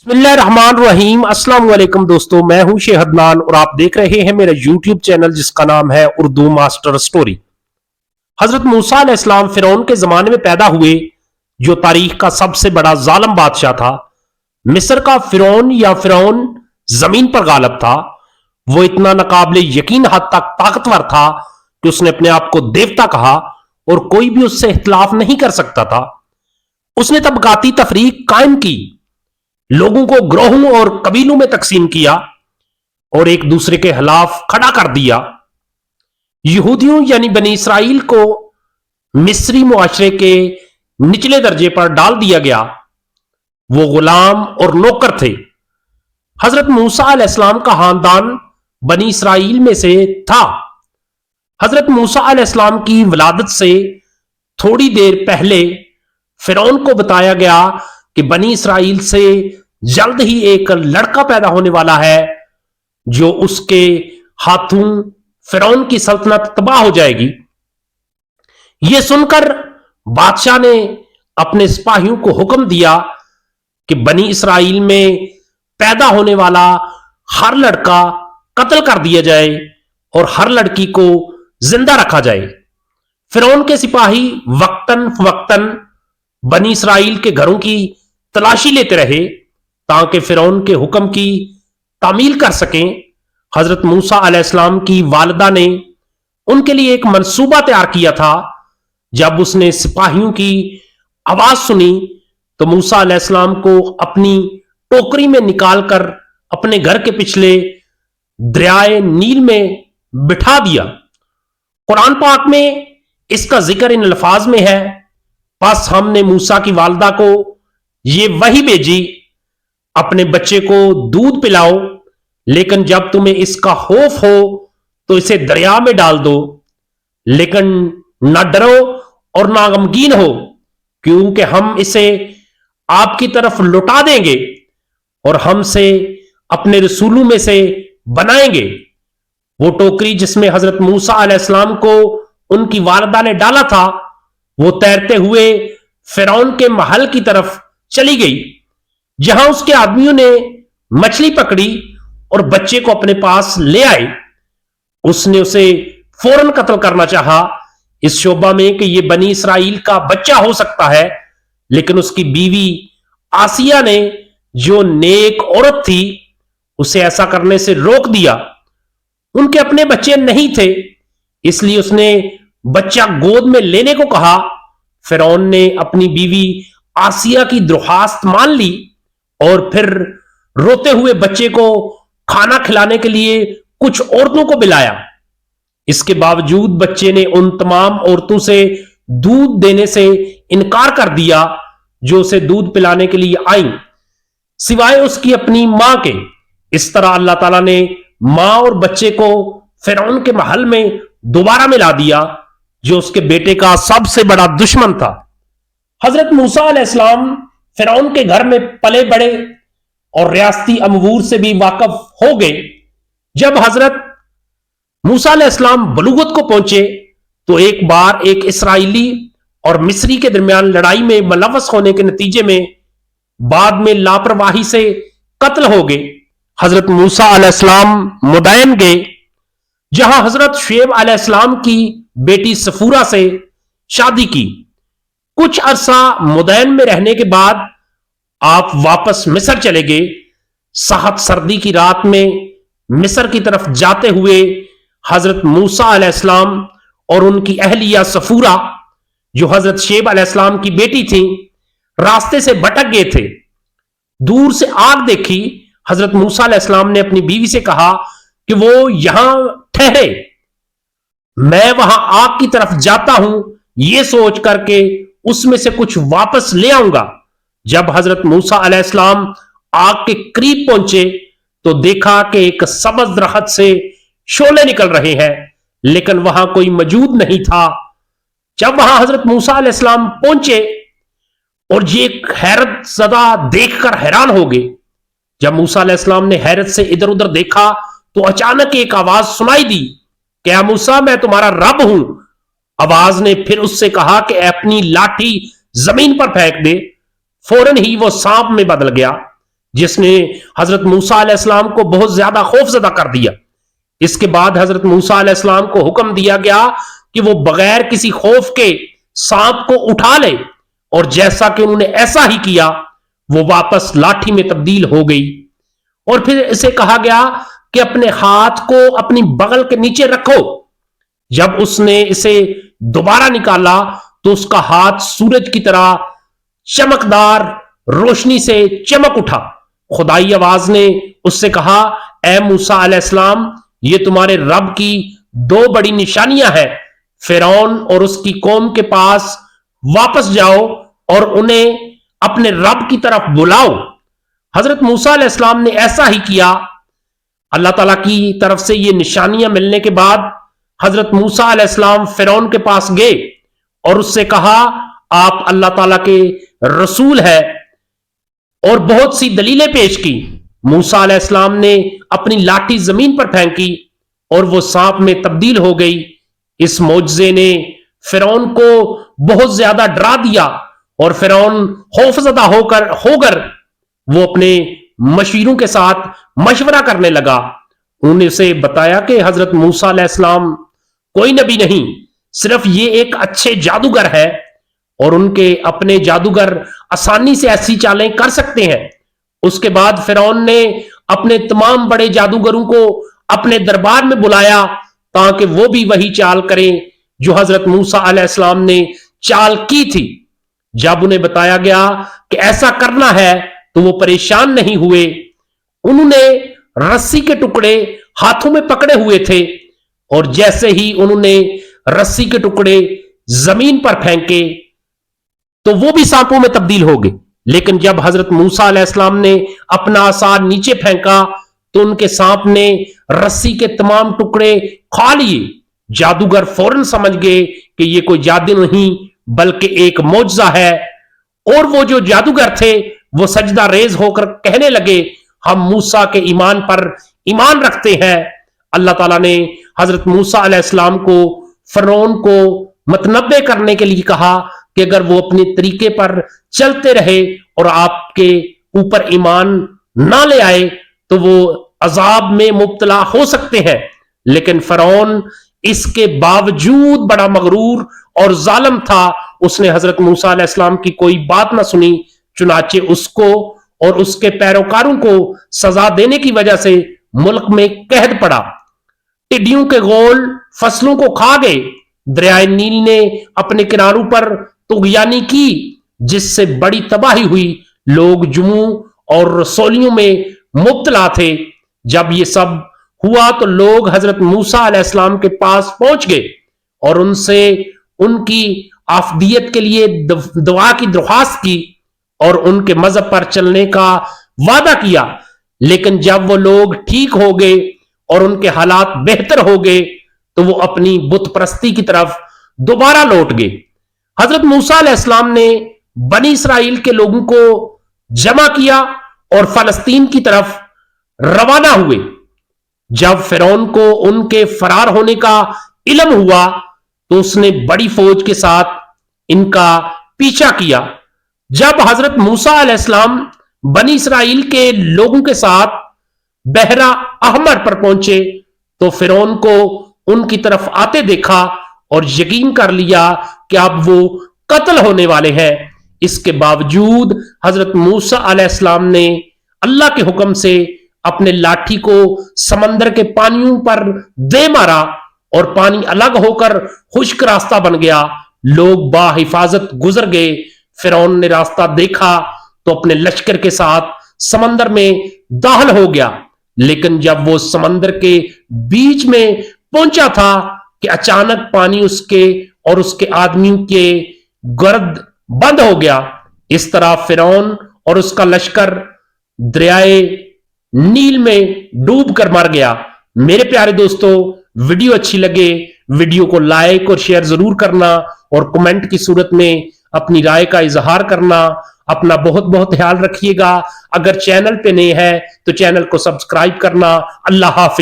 بسم اللہ الرحمن الرحیم۔ السلام علیکم دوستو، میں ہوں شیخ عدنان اور آپ دیکھ رہے ہیں میرا یوٹیوب چینل جس کا نام ہے اردو ماسٹر سٹوری۔ حضرت موسیٰ علیہ السلام فرعون کے زمانے میں پیدا ہوئے، جو تاریخ کا سب سے بڑا ظالم بادشاہ تھا۔ مصر کا فرعون یا فرعون زمین پر غالب تھا۔ وہ اتنا ناقابل یقین حد تک طاقتور تھا کہ اس نے اپنے آپ کو دیوتا کہا اور کوئی بھی اس سے اختلاف نہیں کر سکتا تھا۔ اس نے طبقاتی تفریق قائم کی، لوگوں کو گروہوں اور قبیلوں میں تقسیم کیا اور ایک دوسرے کے خلاف کھڑا کر دیا۔ یہودیوں یعنی بنی اسرائیل کو مصری معاشرے کے نچلے درجے پر ڈال دیا گیا۔ وہ غلام اور نوکر تھے۔ حضرت موسیٰ علیہ السلام کا خاندان بنی اسرائیل میں سے تھا۔ حضرت موسیٰ علیہ السلام کی ولادت سے تھوڑی دیر پہلے فرعون کو بتایا گیا کہ بنی اسرائیل سے جلد ہی ایک لڑکا پیدا ہونے والا ہے جو اس کے ہاتھوں فرعون کی سلطنت تباہ ہو جائے گی۔ یہ سن کر بادشاہ نے اپنے سپاہیوں کو حکم دیا کہ بنی اسرائیل میں پیدا ہونے والا ہر لڑکا قتل کر دیا جائے اور ہر لڑکی کو زندہ رکھا جائے۔ فرعون کے سپاہی وقتاً فوقتاً بنی اسرائیل کے گھروں کی تلاشی لیتے رہے تاکہ فرعون کے حکم کی تعمیل کر سکیں۔ حضرت موسیٰ علیہ السلام کی والدہ نے ان کے لیے ایک منصوبہ تیار کیا تھا۔ جب اس نے سپاہیوں کی آواز سنی تو موسیٰ علیہ السلام کو اپنی ٹوکری میں نکال کر اپنے گھر کے پچھلے دریائے نیل میں بٹھا دیا۔ قرآن پاک میں اس کا ذکر ان الفاظ میں ہے، پس ہم نے موسیٰ کی والدہ کو یہ وحی بھیجی، اپنے بچے کو دودھ پلاؤ، لیکن جب تمہیں اس کا خوف ہو تو اسے دریا میں ڈال دو، لیکن نہ ڈرو اور نہ غمگین ہو، کیونکہ ہم اسے آپ کی طرف لوٹا دیں گے اور ہم سے اپنے رسولوں میں سے بنائیں گے۔ وہ ٹوکری جس میں حضرت موسیٰ علیہ السلام کو ان کی والدہ نے ڈالا تھا، وہ تیرتے ہوئے فرعون کے محل کی طرف چلی گئی، جہاں اس کے آدمیوں نے مچھلی پکڑی اور بچے کو اپنے پاس لے آئے۔ اس نے اسے فوراً قتل کرنا چاہا، اس شبہ میں کہ یہ بنی اسرائیل کا بچہ ہو سکتا ہے، لیکن اس کی بیوی آسیہ نے جو نیک عورت تھی اسے ایسا کرنے سے روک دیا۔ ان کے اپنے بچے نہیں تھے، اس لیے اس نے بچہ گود میں لینے کو کہا۔ فرعون نے اپنی بیوی آسیہ کی درخواست مان لی اور پھر روتے ہوئے بچے کو کھانا کھلانے کے لیے کچھ عورتوں کو بلایا۔ اس کے باوجود بچے نے ان تمام عورتوں سے دودھ دینے سے انکار کر دیا جو اسے دودھ پلانے کے لیے آئیں، سوائے اس کی اپنی ماں کے۔ اس طرح اللہ تعالیٰ نے ماں اور بچے کو فرعون کے محل میں دوبارہ ملا دیا، جو اس کے بیٹے کا سب سے بڑا دشمن تھا۔ حضرت موسیٰ علیہ السلام فرعون کے گھر میں پلے بڑے اور ریاستی امور سے بھی واقف ہو گئے۔ جب حضرت موسیٰ علیہ السلام بلوغت کو پہنچے تو ایک بار ایک اسرائیلی اور مصری کے درمیان لڑائی میں ملوث ہونے کے نتیجے میں بعد میں لاپرواہی سے قتل ہو گئے۔ حضرت موسیٰ علیہ السلام مدائن گئے، جہاں حضرت شعیب علیہ السلام کی بیٹی صفورہ سے شادی کی۔ کچھ عرصہ مدائن میں رہنے کے بعد آپ واپس مصر چلے گئے۔ سخت سردی کی رات میں مصر کی طرف جاتے ہوئے حضرت موسیٰ علیہ السلام اور ان کی اہلیہ صفورہ، جو حضرت شعیب علیہ السلام کی بیٹی تھی، راستے سے بھٹک گئے تھے۔ دور سے آگ دیکھی، حضرت موسیٰ علیہ السلام نے اپنی بیوی سے کہا کہ وہ یہاں ٹھہرے، میں وہاں آگ کی طرف جاتا ہوں، یہ سوچ کر کے اس میں سے کچھ واپس لے آؤں گا۔ جب حضرت موسیٰ علیہ السلام آگ کے قریب پہنچے تو دیکھا کہ ایک سبز درخت سے شعلے نکل رہے ہیں، لیکن وہاں کوئی موجود نہیں تھا۔ جب وہاں حضرت موسیٰ علیہ السلام پہنچے اور یہ حیرت زدہ دیکھ کر حیران ہو گئے۔ جب موسیٰ علیہ السلام نے حیرت سے ادھر ادھر دیکھا تو اچانک ایک آواز سنائی دی کہ اے موسیٰ، میں تمہارا رب ہوں۔ آواز نے پھر اس سے کہا کہ اپنی لاٹھی زمین پر پھینک دے۔ فوراً ہی وہ سانپ میں بدل گیا۔ جس نے حضرت موسیٰ علیہ السلام کو بہت زیادہ خوف زدہ کر دیا۔ اس کے بعد حضرت موسیٰ علیہ السلام کو حکم دیا گیا کہ وہ بغیر کسی خوف کے سانپ کو اٹھا لے، اور جیسا کہ انہوں نے ایسا ہی کیا، وہ واپس لاٹھی میں تبدیل ہو گئی۔ اور پھر اسے کہا گیا کہ اپنے ہاتھ کو اپنی بغل کے نیچے رکھو۔ جب اس نے اسے دوبارہ نکالا تو اس کا ہاتھ سورج کی طرح چمکدار روشنی سے چمک اٹھا۔ خدائی آواز نے اس سے کہا، اے موسیٰ علیہ السلام، یہ تمہارے رب کی دو بڑی نشانیاں ہیں، فرعون اور اس کی قوم کے پاس واپس جاؤ اور انہیں اپنے رب کی طرف بلاؤ۔ حضرت موسیٰ علیہ السلام نے ایسا ہی کیا۔ اللہ تعالیٰ کی طرف سے یہ نشانیاں ملنے کے بعد حضرت موسیٰ علیہ السلام فرعون کے پاس گئے اور اس سے کہا، آپ اللہ تعالیٰ کے رسول ہے، اور بہت سی دلیلیں پیش کی۔ موسیٰ علیہ السلام نے اپنی لاٹھی زمین پر پھینکی اور وہ سانپ میں تبدیل ہو گئی۔ اس معجزے نے فرعون کو بہت زیادہ ڈرا دیا، اور فرعون خوفزدہ ہو کر وہ اپنے مشیروں کے ساتھ مشورہ کرنے لگا۔ انہوں نے اسے بتایا کہ حضرت موسیٰ علیہ السلام کوئی نبی نہیں، صرف یہ ایک اچھے جادوگر ہے، اور ان کے اپنے جادوگر آسانی سے ایسی چالیں کر سکتے ہیں۔ اس کے بعد فرعون نے اپنے تمام بڑے جادوگروں کو اپنے دربار میں بلایا تاکہ وہ بھی وہی چال کریں جو حضرت موسیٰ علیہ السلام نے چال کی تھی۔ جب انہیں بتایا گیا کہ ایسا کرنا ہے تو وہ پریشان نہیں ہوئے۔ انہوں نے رسی کے ٹکڑے ہاتھوں میں پکڑے ہوئے تھے، اور جیسے ہی انہوں نے رسی کے ٹکڑے زمین پر پھینکے تو وہ بھی سانپوں میں تبدیل ہو گئے۔ لیکن جب حضرت موسیٰ علیہ السلام نے اپنا عصا نیچے پھینکا تو ان کے سانپ نے رسی کے تمام ٹکڑے کھا لیے۔ جادوگر فوراً سمجھ گئے کہ یہ کوئی جادو نہیں بلکہ ایک معجزہ ہے، اور وہ جو جادوگر تھے وہ سجدہ ریز ہو کر کہنے لگے، ہم موسیٰ کے ایمان پر ایمان رکھتے ہیں۔ اللہ تعالیٰ نے حضرت موسیٰ علیہ السلام کو فرعون کو متنبع کرنے کے لیے کہا کہ اگر وہ اپنے طریقے پر چلتے رہے اور آپ کے اوپر ایمان نہ لے آئے تو وہ عذاب میں مبتلا ہو سکتے ہیں۔ لیکن فرعون اس کے باوجود بڑا مغرور اور ظالم تھا، اس نے حضرت موسیٰ علیہ السلام کی کوئی بات نہ سنی، چنانچہ اس کو اور اس کے پیروکاروں کو سزا دینے کی وجہ سے ملک میں قحط پڑا۔ ٹڈیوں کے غول فصلوں کو کھا گئے۔ دریائے نیل نے اپنے کناروں پر طغیانی کی، جس سے بڑی تباہی ہوئی۔ لوگ جموں اور رسولیوں میں مبتلا تھے۔ جب یہ سب ہوا تو لوگ حضرت موسیٰ علیہ السلام کے پاس پہنچ گئے اور ان سے ان کی عافیت کے لیے دعا کی درخواست کی اور ان کے مذہب پر چلنے کا وعدہ کیا۔ لیکن جب وہ لوگ ٹھیک ہو گئے اور ان کے حالات بہتر ہو گئے تو وہ اپنی بت پرستی کی طرف دوبارہ لوٹ گئے۔ حضرت موسیٰ علیہ السلام نے بنی اسرائیل کے لوگوں کو جمع کیا اور فلسطین کی طرف روانہ ہوئے۔ جب فرعون کو ان کے فرار ہونے کا علم ہوا تو اس نے بڑی فوج کے ساتھ ان کا پیچھا کیا۔ جب حضرت موسیٰ علیہ السلام بنی اسرائیل کے لوگوں کے ساتھ بحیرہ احمر پر پہنچے تو فرعون کو ان کی طرف آتے دیکھا اور یقین کر لیا کہ اب وہ قتل ہونے والے ہیں۔ اس کے باوجود حضرت موسیٰ علیہ السلام نے اللہ کے حکم سے اپنے لاٹھی کو سمندر کے پانیوں پر دے مارا اور پانی الگ ہو کر خشک راستہ بن گیا۔ لوگ باحفاظت گزر گئے۔ فرعون نے راستہ دیکھا تو اپنے لشکر کے ساتھ سمندر میں داخل ہو گیا، لیکن جب وہ سمندر کے بیچ میں پہنچا تھا کہ اچانک پانی اس کے اور اس کے آدمیوں کے گرد بند ہو گیا۔ اس طرح فرعون اور اس کا لشکر دریائے نیل میں ڈوب کر مر گیا۔ میرے پیارے دوستو، ویڈیو اچھی لگے ویڈیو کو لائک اور شیئر ضرور کرنا اور کمنٹ کی صورت میں اپنی رائے کا اظہار کرنا۔ اپنا بہت بہت خیال رکھیے گا۔ اگر چینل پہ نئے ہیں تو چینل کو سبسکرائب کرنا۔ اللہ حافظ۔